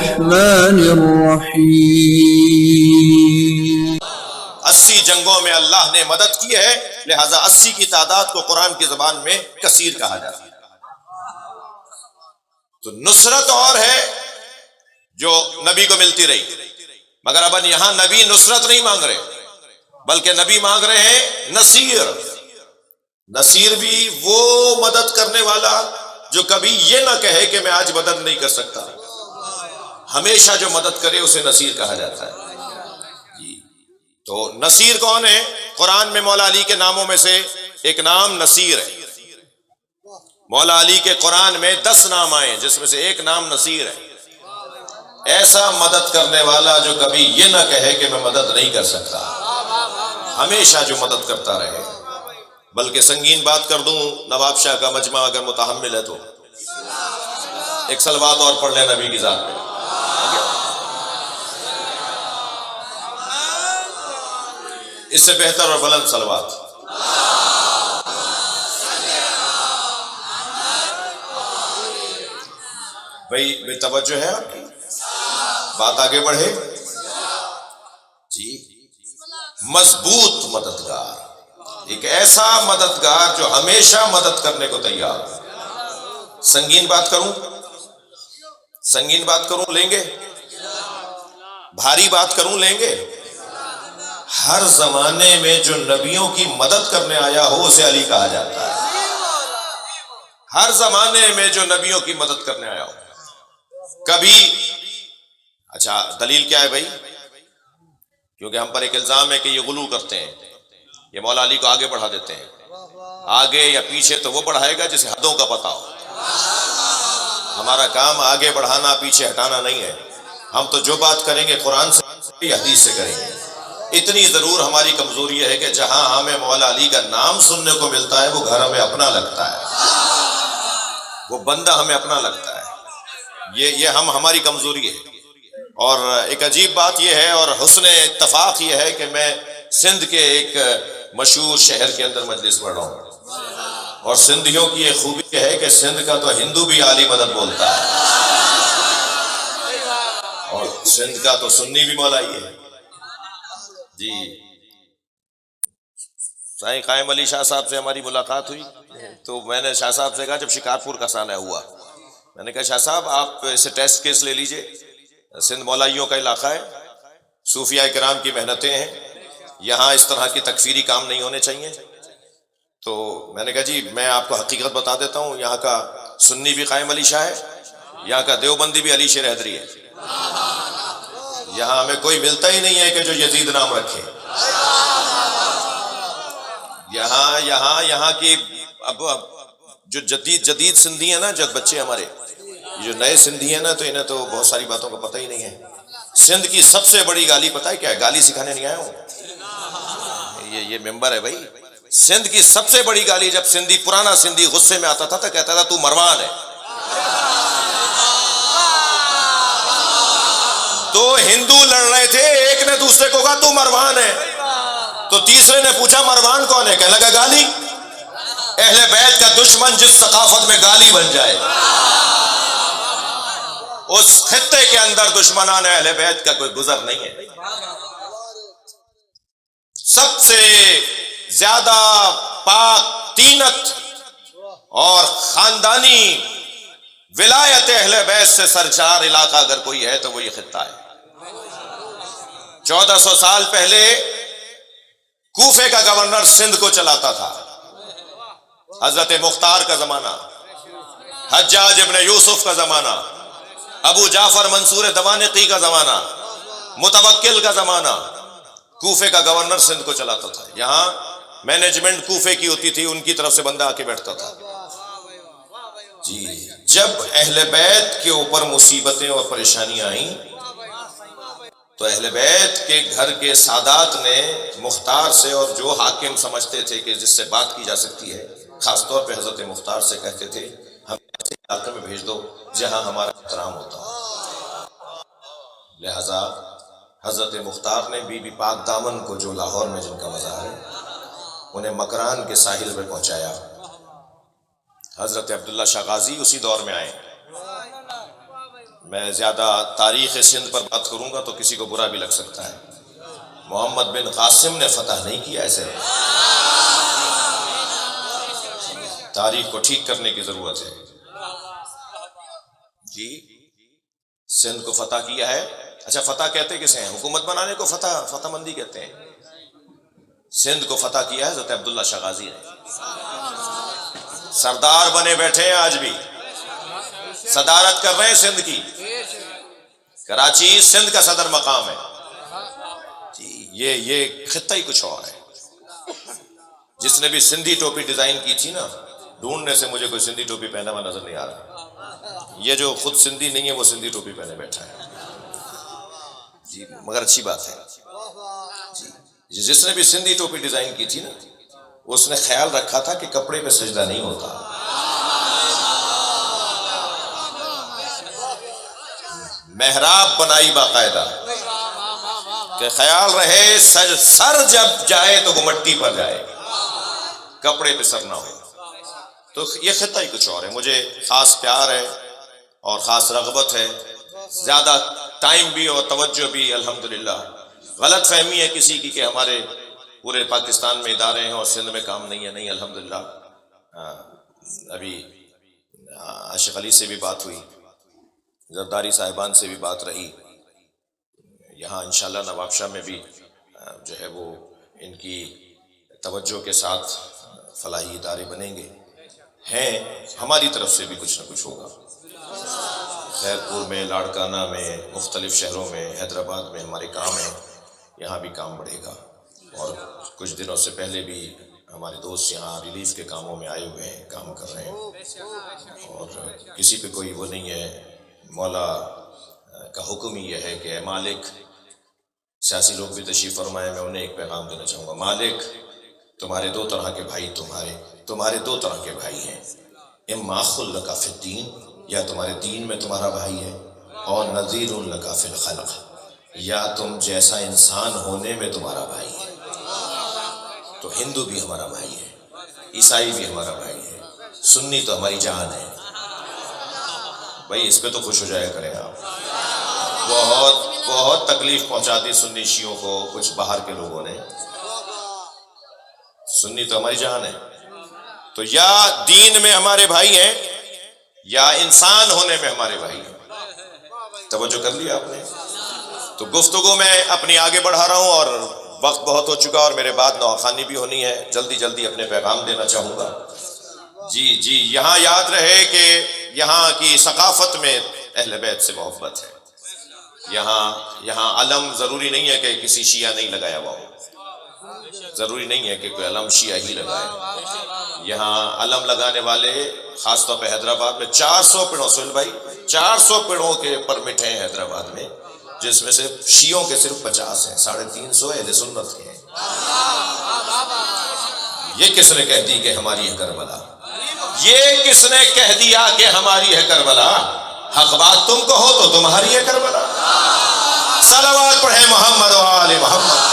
الرحمن الرحيم 80 جنگوں میں اللہ نے مدد کی ہے، لہذا 80 کی تعداد کو قرآن کی زبان میں کثیر کہا جاتا ہے۔ تو نصرت اور ہے جو نبی کو ملتی رہی، مگر اب یہاں نبی نصرت نہیں مانگ رہے، بلکہ نبی مانگ رہے ہیں نصیر۔ نصیر بھی وہ مدد کرنے والا جو کبھی یہ نہ کہے کہ میں آج مدد نہیں کر سکتا، ہمیشہ جو مدد کرے اسے نصیر کہا جاتا ہے۔ تو نصیر کون ہے؟ قرآن میں مولا علی کے ناموں میں سے ایک نام نصیر ہے۔ مولا علی کے قرآن میں 10 نام آئے جس میں سے ایک نام نصیر ہے، ایسا مدد کرنے والا جو کبھی یہ نہ کہے کہ میں مدد نہیں کر سکتا، ہمیشہ جو مدد کرتا رہے۔ بلکہ سنگین بات کر دوں، نواب شاہ کا مجمع اگر متحمل ہے تو ایک صلوات اور پڑھ لیں نبی کی ذات میں۔ اس سے بہتر اور بلند صلوات۔ بھئی توجہ ہے آپ کی؟ بات آگے بڑھے جی۔ مضبوط مددگار، ایک ایسا مددگار جو ہمیشہ مدد کرنے کو تیار ہے۔ سنگین بات کروں؟ سنگین بات کروں لیں گے؟ بھاری بات کروں لیں گے؟ ہر زمانے میں جو نبیوں کی مدد کرنے آیا ہو اسے علی کہا جاتا ہے۔ ہر زمانے میں جو نبیوں کی مدد کرنے آیا ہو، کبھی اچھا دلیل کیا ہے بھائی؟ کیونکہ ہم پر ایک الزام ہے کہ یہ غلو کرتے ہیں، یہ مولا علی کو آگے بڑھا دیتے ہیں۔ آگے یا پیچھے تو وہ بڑھائے گا جسے حدوں کا پتہ ہو۔ ہمارا کام آگے بڑھانا پیچھے ہٹانا نہیں ہے، ہم تو جو بات کریں گے قرآن سے یا حدیث سے کریں گے۔ اتنی ضرور ہماری کمزوری ہے کہ جہاں ہمیں مولا علی کا نام سننے کو ملتا ہے وہ گھر ہمیں اپنا لگتا ہے، وہ بندہ ہمیں اپنا لگتا ہے۔ یہ ہماری کمزوری ہے۔ اور ایک عجیب بات یہ ہے اور حسن اتفاق یہ ہے کہ میں سندھ کے ایک مشہور شہر کے اندر مجلس پڑھ رہا ہوں، اور سندھیوں کی یہ خوبی ہے کہ سندھ کا تو ہندو بھی عالی مدد بولتا ہے، اور سندھ کا تو سنی بھی مولائی ہے جی۔ سائیں قائم علی شاہ صاحب سے ہماری ملاقات ہوئی تو میں نے شاہ صاحب سے کہا، جب شکارپور کا سانحہ ہوا، میں نے کہا شاہ صاحب آپ اسے ٹیسٹ کیس لے لیجئے، سندھ مولائیوں کا علاقہ ہے، صوفیاء کرام کی محنتیں ہیں، یہاں اس طرح کی تکفیری کام نہیں ہونے چاہیے۔ تو میں نے کہا جی میں آپ کو حقیقت بتا دیتا ہوں، یہاں کا سنی بھی قائم علی شاہ ہے، یہاں کا دیوبندی بھی علی شیر حیدری ہے، یہاں ہمیں کوئی ملتا ہی نہیں ہے کہ جو یزید نام رکھے۔ یہاں کی اب جو جدید سندھی ہیں نا، جو بچے ہمارے جو نئے سندھی ہیں نا، تو انہیں تو بہت ساری باتوں کا پتہ ہی نہیں ہے۔ سندھ کی سب سے بڑی گالی پتہ ہے کیا ہے؟ گالی سکھانے نہیں آیا ہوں، یہ ممبر ہے بھائی۔ سندھ کی سب سے بڑی گالی، جب سندھی پرانا سندھی غصے میں آتا تھا تو کہتا تھا تو مروان ہے۔ دو ہندو لڑ رہے تھے، ایک نے دوسرے کو کہا تو مروان ہے، تو تیسرے نے پوچھا مروان کون ہے؟ کہنے لگا گالی۔ اہل بیت کا دشمن جس ثقافت میں گالی بن جائے، اس خطے کے اندر دشمنان اہل بیت کا کوئی گزر نہیں ہے۔ سب سے زیادہ پاک طینت اور خاندانی ولایت اہل بیت سے سرشار علاقہ اگر کوئی ہے تو وہ یہ خطہ ہے۔ 1400 سال پہلے کوفے کا گورنر سندھ کو چلاتا تھا، حضرت مختار کا زمانہ، حجاج ابن یوسف کا زمانہ، ابو جعفر منصور دوانقی کا زمانہ، متوکل کا زمانہ، کوفے کا گورنر سندھ کو چلاتا تھا۔ یہاں مینجمنٹ کوفے کی ہوتی تھی، ان کی طرف سے بندہ آ کے بیٹھتا تھا جی۔ جب اہل بیت کے اوپر مصیبتیں اور پریشانیاں آئیں تو اہل بیت کے گھر کے سادات نے مختار سے، اور جو حاکم سمجھتے تھے کہ جس سے بات کی جا سکتی ہے، خاص طور پہ حضرت مختار سے کہتے تھے ہمیں ایسے علاقے میں بھیج دو جہاں ہمارا احترام ہوتا ہو۔ لہذا حضرت مختار نے بی بی پاک دامن کو، جو لاہور میں جن کا مزار ہے، انہیں مکران کے ساحل پہ پہنچایا۔ حضرت عبداللہ شاہ غازی اسی دور میں آئے، میں زیادہ تاریخ سندھ پر بات کروں گا تو کسی کو برا بھی لگ سکتا ہے. محمد بن قاسم نے فتح نہیں کیا ایسے. تاریخ کو ٹھیک کرنے کی ضرورت ہے. جی سندھ کو فتح کیا ہے. اچھا فتح کہتے کسے ہیں؟ حکومت بنانے کو فتح مندی کہتے ہیں. سندھ کو فتح کیا ہے حضرت عبداللہ شاہ غازی نے. سردار بنے بیٹھے ہیں آج بھی, صدارت کر رہے ہیں سندھ کی. کراچی سندھ کا صدر مقام ہے. جی یہ خطہ ہی کچھ اور ہے. جس نے بھی سندھی ٹوپی ڈیزائن کی تھی نا, ڈھونڈنے سے مجھے کوئی سندھی ٹوپی پہنا ہوا نظر نہیں آ رہا. یہ جو خود سندھی نہیں ہے وہ سندھی ٹوپی پہنے بیٹھا ہے. جی مگر اچھی بات ہے. جی جس نے بھی سندھی ٹوپی ڈیزائن کی تھی نا, اس نے خیال رکھا تھا کہ کپڑے پہ سجدہ نہیں ہوتا. محراب بنائی باقاعدہ کہ خیال رہے سر جب جائے تو وہ مٹی پر جائے, کپڑے پہ سر نہ ہو. تو یہ خطہ ہی کچھ اور ہے. مجھے خاص پیار ہے اور خاص رغبت ہے. زیادہ ٹائم بھی اور توجہ بھی الحمدللہ. غلط فہمی ہے کسی کی کہ ہمارے پورے پاکستان میں ادارے ہیں اور سندھ میں کام نہیں ہے. نہیں, الحمدللہ. ابھی عاشق علی سے بھی بات ہوئی, زرداری صاحبان سے بھی بات رہی. یہاں انشاءاللہ نواب شاہ میں بھی جو ہے وہ ان کی توجہ کے ساتھ فلاحی ادارے بنیں گے ہیں. ہماری طرف سے بھی کچھ نہ کچھ ہوگا. خیرپور میں, لاڑکانہ میں, مختلف شہروں میں, حیدرآباد میں ہمارے کام ہیں. یہاں بھی کام بڑھے گا. اور کچھ دنوں سے پہلے بھی ہمارے دوست یہاں ریلیف کے کاموں میں آئے ہوئے ہیں, کام کر رہے ہیں. اور کسی پہ کوئی وہ نہیں ہے. مولا کا حکم ہی یہ ہے کہ اے مالک, سیاسی لوگ بھی تشریف فرمائے, میں انہیں ایک پیغام دینا چاہوں گا. مالک تمہارے دو طرح کے بھائی, تمہارے دو طرح کے بھائی ہیں. اما خل لک فی الدین, یا تمہارے دین میں تمہارا بھائی ہے, اور نذیر لک فی الخلق, یا تم جیسا انسان ہونے میں تمہارا بھائی ہے. تو ہندو بھی ہمارا بھائی ہے, عیسائی بھی ہمارا بھائی ہے, سنی تو ہماری جان ہے. بھائی اس پہ تو خوش ہو جایا کریں آپ. بہت تکلیف پہنچا دی سنی شیعوں کو کچھ باہر کے لوگوں نے. سنی تو ہماری جان ہے. تو یا دین میں ہمارے بھائی ہیں یا انسان ہونے میں ہمارے بھائی ہیں. توجہ کر لیا آپ نے. تو گفتگو میں اپنی آگے بڑھا رہا ہوں اور وقت بہت ہو چکا اور میرے بعد نواخوانی بھی ہونی ہے. جلدی اپنے پیغام دینا چاہوں گا. جی یہاں یاد رہے کہ یہاں کی ثقافت میں اہل بیت سے محبت ہے. یہاں علم ضروری نہیں ہے کہ کسی شیعہ نہیں لگایا ہوا ہو. ضروری نہیں ہے کہ کوئی علم شیعہ ہی لگائے. یہاں علم لگانے والے خاص طور پہ حیدرآباد میں 400 پیڑوں, سہیل بھائی 400 پیڑوں کے پرمٹ ہیں حیدرآباد میں, جس میں سے شیعوں کے صرف 50 ہیں, 350 اہل سنت کے ہیں. یہ کس نے کہہ دی کہ ہماری ہے کربلا؟ یہ کس نے کہہ دیا کہ ہماری ہے کربلا؟ حق بات تم کو ہو تو تمہاری ہے کربلا. صلوات پڑھیں محمد و آل محمد.